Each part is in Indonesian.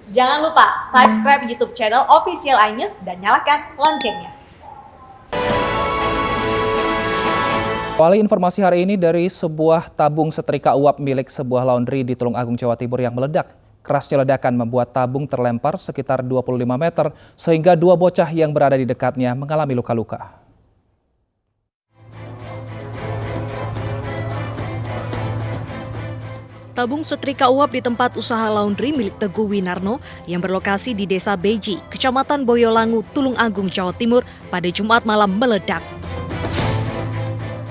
Jangan lupa subscribe YouTube channel Official iNews dan nyalakan loncengnya. Awali informasi hari ini dari sebuah tabung setrika uap milik sebuah laundry di Tulungagung, Jawa Timur yang meledak. Kerasnya ledakan membuat tabung terlempar sekitar 25 meter sehingga dua bocah yang berada di dekatnya mengalami luka-luka. Tabung setrika uap di tempat usaha laundry milik Teguh Winarno yang berlokasi di Desa Beji, Kecamatan Boyolangu, Tulungagung, Jawa Timur pada Jumat malam meledak.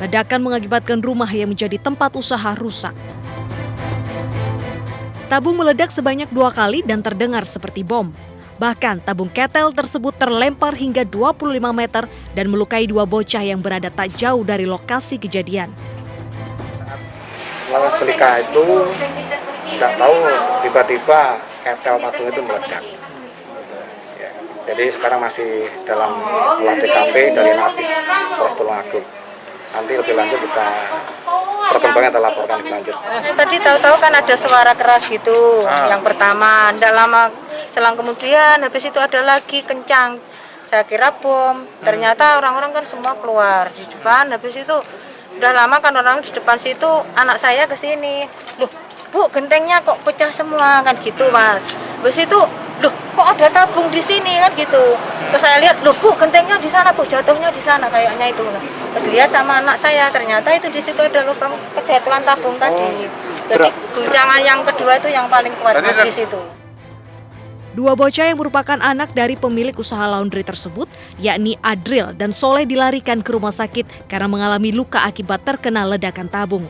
Ledakan mengakibatkan rumah yang menjadi tempat usaha rusak. Tabung meledak sebanyak 2 kali dan terdengar seperti bom. Bahkan tabung ketel tersebut terlempar hingga 25 meter dan melukai 2 bocah yang berada tak jauh dari lokasi kejadian. Lawan setrika itu nggak tahu tiba-tiba ketel tabung itu meledak. Ya, jadi sekarang masih dalam olah TKP dari Napis Polres Tulungagung. Nanti lebih lanjut kita perkembangan kita laporkan lebih lanjut. Tadi tahu-tahu kan ada suara keras gitu. Yang pertama, tidak lama selang kemudian habis itu ada lagi kencang. Saya kira bom. Ternyata orang-orang kan semua keluar di depan. Habis itu udah lama kan orang di depan situ, anak saya ke sini. Loh, Bu, gentengnya kok pecah semua kan gitu, Mas. Habis itu, loh, kok ada tabung di sini kan gitu. Terus saya lihat, loh, Bu, gentengnya di sana, Bu, jatuhnya di sana kayaknya itu. Lihat sama anak saya, ternyata itu di situ ada lubang kejatuhan tabung tadi. Jadi guncangan yang kedua itu yang paling kuat, Mas, di situ. 2 bocah yang merupakan anak dari pemilik usaha laundry tersebut, yakni Adril dan Soleh, dilarikan ke rumah sakit karena mengalami luka akibat terkena ledakan tabung.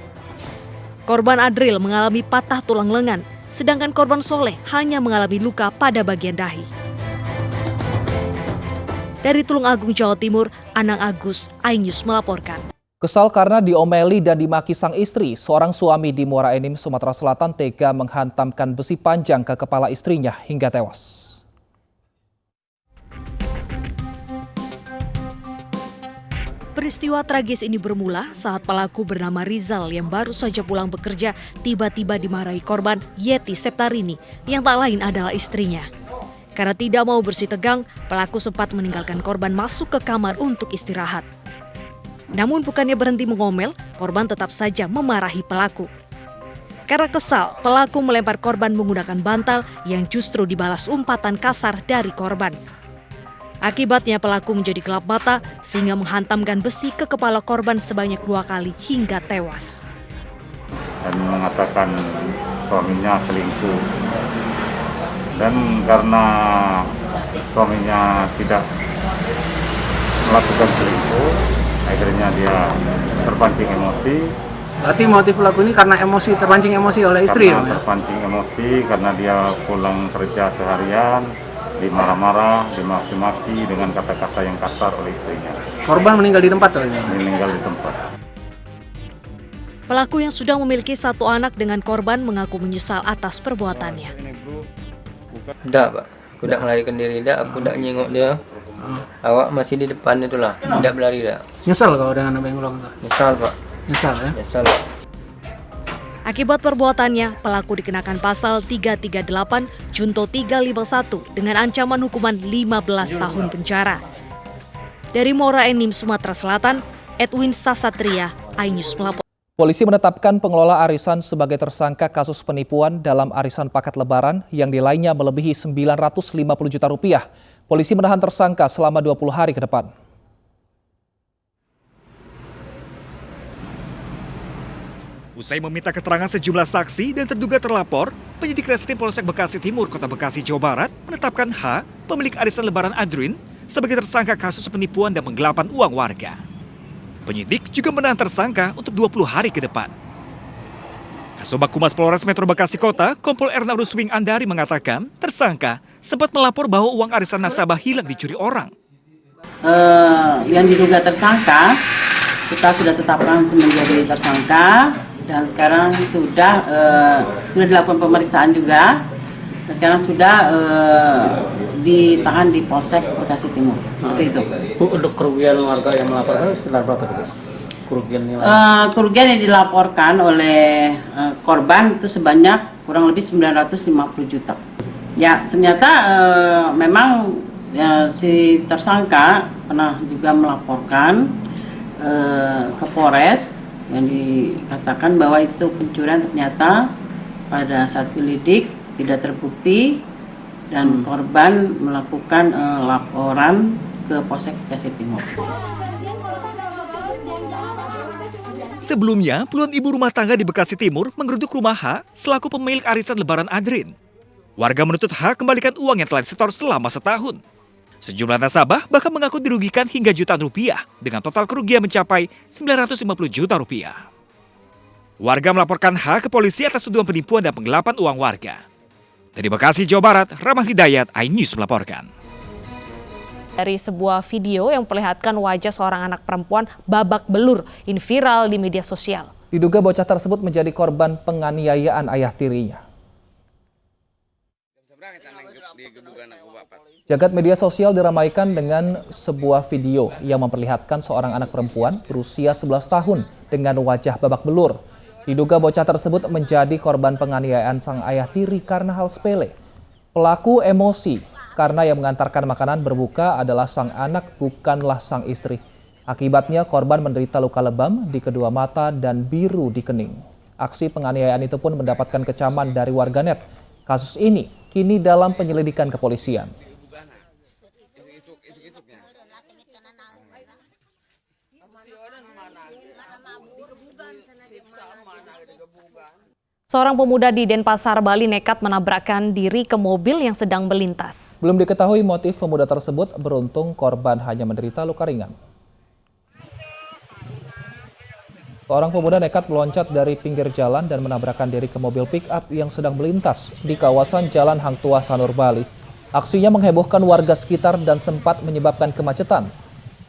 Korban Adril mengalami patah tulang lengan, sedangkan korban Soleh hanya mengalami luka pada bagian dahi. Dari Tulungagung, Jawa Timur, Anang Agus, iNews melaporkan. Kesal karena diomeli dan dimaki sang istri, seorang suami di Muara Enim, Sumatera Selatan tega menghantamkan besi panjang ke kepala istrinya hingga tewas. Peristiwa tragis ini bermula saat pelaku bernama Rizal yang baru saja pulang bekerja tiba-tiba dimarahi korban Yeti Septarini yang tak lain adalah istrinya. Karena tidak mau bersih tegang, pelaku sempat meninggalkan korban masuk ke kamar untuk istirahat. Namun bukannya berhenti mengomel, korban tetap saja memarahi pelaku. Karena kesal, pelaku melempar korban menggunakan bantal yang justru dibalas umpatan kasar dari korban. Akibatnya pelaku menjadi gelap mata sehingga menghantamkan besi ke kepala korban sebanyak 2 kali hingga tewas. Dan mengatakan suaminya selingkuh. Dan karena suaminya tidak melakukan selingkuh, akhirnya dia terpancing emosi. Berarti motif pelaku ini karena emosi, terpancing emosi oleh istri? Karena terpancing emosi, karena dia pulang kerja seharian, dimarah-marah, dimaki-maki dengan kata-kata yang kasar oleh istrinya. Korban meninggal di tempat? Meninggal di tempat. Pelaku yang sudah memiliki 1 anak dengan korban mengaku menyesal atas perbuatannya. Tidak, Pak. Aku tidak melarikan diri, aku tidak nyengok dia. Awak masih di depan itulah, tidak berlari dah. Nyesal kalau dengan apa yang ulang? Nyesal, Pak. Nyesal ya? Nyesal, Pak. Akibat perbuatannya, pelaku dikenakan pasal 338 Junto 351 dengan ancaman hukuman 15 tahun penjara. Dari Muara Enim, Sumatera Selatan, Edwin Sasatria, iNews melapor. Polisi menetapkan pengelola arisan sebagai tersangka kasus penipuan dalam arisan paket lebaran yang nilainya melebihi 950 juta rupiah. Polisi menahan tersangka selama 20 hari ke depan. Usai meminta keterangan sejumlah saksi dan terduga terlapor, penyidik Reskrim Polsek Bekasi Timur, Kota Bekasi, Jawa Barat, menetapkan H, pemilik arisan lebaran Adrin, sebagai tersangka kasus penipuan dan penggelapan uang warga. Penyidik juga menahan tersangka untuk 20 hari ke depan. Kasubag Humas Polres Metro Bekasi Kota, Kompol Erna Ruswing Andari mengatakan, tersangka sempat melapor bahwa uang arisan nasabah hilang dicuri orang. Yang diduga tersangka, kita sudah tetapkan menjadi tersangka dan sekarang sudah dilakukan pemeriksaan juga. Dan sekarang sudah ditahan di Polsek Bekasi Timur. Seperti itu. Bu, untuk kerugian warga yang melaporkan sekitar berapa, Bu? Kerugian yang dilaporkan oleh korban itu sebanyak kurang lebih 950 juta. Ya, ternyata memang si tersangka pernah juga melaporkan ke Polres yang dikatakan bahwa itu pencurian, ternyata pada saat dilidik tidak terbukti dan korban melakukan laporan ke Polsek Bekasi Timur. Sebelumnya, puluhan ibu rumah tangga di Bekasi Timur menggeruduk rumah H selaku pemilik arisan lebaran Adrin. Warga menuntut H kembalikan uang yang telah disetor selama setahun. Sejumlah nasabah bahkan mengaku dirugikan hingga jutaan rupiah dengan total kerugian mencapai 950 juta rupiah. Warga melaporkan H ke polisi atas tuduhan penipuan dan penggelapan uang warga. Dari Bekasi, Jawa Barat, Rahmat Hidayat, iNews melaporkan. Dari sebuah video yang memperlihatkan wajah seorang anak perempuan babak belur ini viral di media sosial. Diduga bocah tersebut menjadi korban penganiayaan ayah tirinya. Jagat media sosial diramaikan dengan sebuah video yang memperlihatkan seorang anak perempuan berusia 11 tahun dengan wajah babak belur. Diduga bocah tersebut menjadi korban penganiayaan sang ayah tiri karena hal sepele. Pelaku emosi karena yang mengantarkan makanan berbuka adalah sang anak, bukanlah sang istri. Akibatnya korban menderita luka lebam di kedua mata dan biru di kening. Aksi penganiayaan itu pun mendapatkan kecaman dari warganet. Kasus ini kini dalam penyelidikan kepolisian. Seorang pemuda di Denpasar, Bali nekat menabrakkan diri ke mobil yang sedang melintas. Belum diketahui motif pemuda tersebut, beruntung korban hanya menderita luka ringan. Seorang pemuda nekat meloncat dari pinggir jalan dan menabrakkan diri ke mobil pick-up yang sedang melintas di kawasan Jalan Hang Tuah, Sanur, Bali. Aksinya menghebohkan warga sekitar dan sempat menyebabkan kemacetan.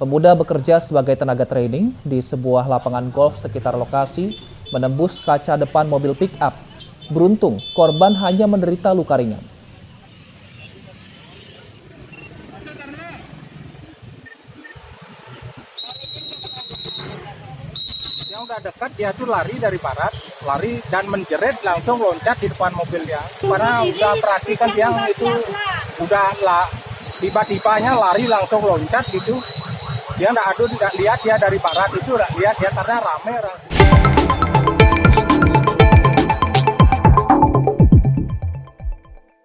Pemuda bekerja sebagai tenaga training di sebuah lapangan golf sekitar lokasi, menembus kaca depan mobil pick-up. Beruntung, korban hanya menderita luka ringan. Yang udah dekat dia tuh lari dari barat, lari dan menjerit langsung loncat di depan mobilnya. Karena udah perhatikan dia itu udah tiba-tibanya lari langsung loncat gitu. Dia tidak lihat dia dari barat itu, tidak lihat dia karena rame.